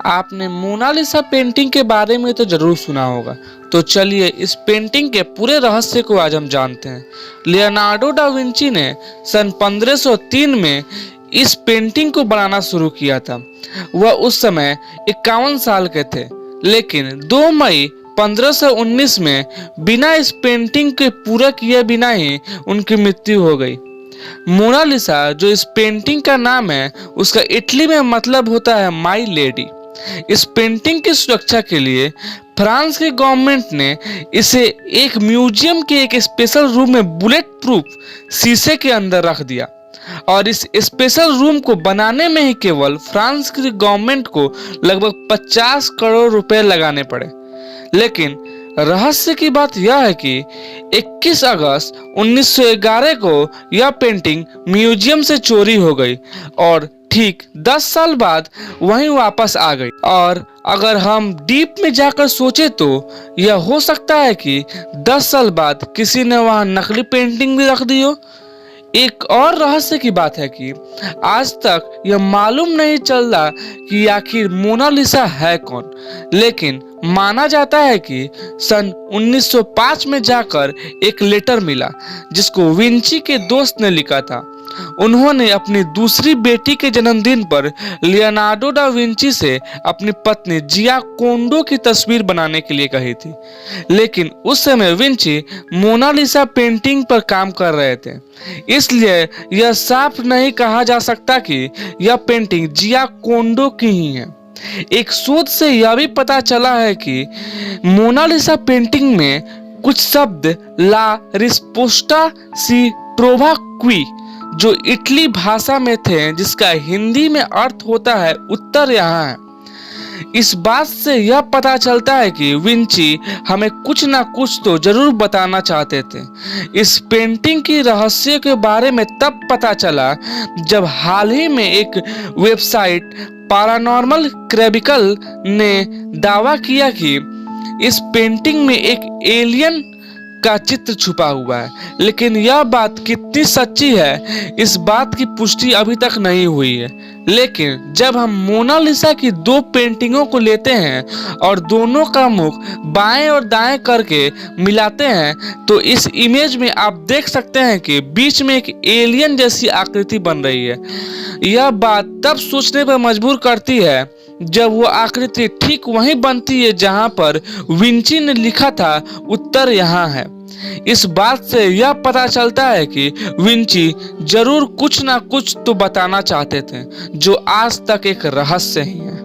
आपने Mona Lisa painting के बारे में तो जरूर सुना होगा। तो चलिए इस पेंटिंग के पूरे रहस्य को आज हम जानते हैं। लियोनार्डो डा विंची ने सन 1503 में इस पेंटिंग को बनाना शुरू किया था। वह उस समय 51 साल के थे, लेकिन 2 मई 1519 में बिना इस पेंटिंग के पूरा किए बिना ही उनकी मृत्यु हो गई। मोनालिसा जो इस पेंटिंग का नाम है, उसका इटली में मतलब होता है माई लेडी। इस पेंटिंग की सुरक्षा के लिए फ्रांस के गवर्नमेंट ने इसे एक म्यूजियम के एक स्पेशल रूम में बुलेट प्रूफ शीशे के अंदर रख दिया, और इस स्पेशल रूम को बनाने में ही केवल फ्रांस की गवर्नमेंट को लगभग 50 करोड़ रुपए लगाने पड़े। लेकिन रहस्य की बात यह है कि 21 अगस्त 1911 को यह पेंटिंग म्यूजियम से चोरी हो गई और ठीक 10 साल बाद वहीं वापस आ गई। और अगर हम डीप में जाकर सोचे तो यह हो सकता है कि 10 साल बाद किसी ने वहां नकली पेंटिंग भी रख दी हो। एक और रहस्य की बात है कि आज तक यह मालूम नहीं चल रहा कि आखिर मोनालिसा है कौन, लेकिन माना जाता है कि सन 1905 में जाकर एक लेटर मिला जिसको विंची के दोस्त ने लिखा था। उन्होंने अपनी दूसरी बेटी के जन्मदिन पर लियोनार्डो डा विंची से अपनी पत्नी जियाकोंडो की तस्वीर बनाने के लिए कही थी, लेकिन उस समय विंची मोनालिसा पेंटिंग पर काम कर रहे थे, इसलिए यह साफ नहीं कहा जा सकता कि यह पेंटिंग जियाकोंडो की ही है। एक शोध से यह भी पता चला है कि मोनालिसा पेंटिंग में कुछ शब्द ला रिस्पोस्टा सी प्रोवा क्वी जो इटली भाषा में थे, जिसका हिंदी में अर्थ होता है उत्तर यहाँ है। इस बात से यह पता चलता है कि विंची हमें कुछ ना कुछ तो जरूर बताना चाहते थे। इस पेंटिंग की रहस्य के बारे में तब पता चला जब हाल ही में एक वेबसाइट पैरानॉर्मल क्रॉनिकल ने दावा किया कि इस पेंटिंग में एक एलियन का चित्र छुपा हुआ है, लेकिन यह बात कितनी सच्ची है इस बात की पुष्टि अभी तक नहीं हुई है। लेकिन जब हम मोनालिसा की 2 पेंटिंगों को लेते हैं और दोनों का मुख बाएं और दाएं करके मिलाते हैं तो इस इमेज में आप देख सकते हैं कि बीच में एक एलियन जैसी आकृति बन रही है। यह बात तब सोचने पर मजबूर करती है जब वो आकृति ठीक वहीं बनती है जहां पर विंची ने लिखा था उत्तर यहाँ है। इस बात से यह पता चलता है कि विंची जरूर कुछ ना कुछ तो बताना चाहते थे जो आज तक एक रहस्य ही है।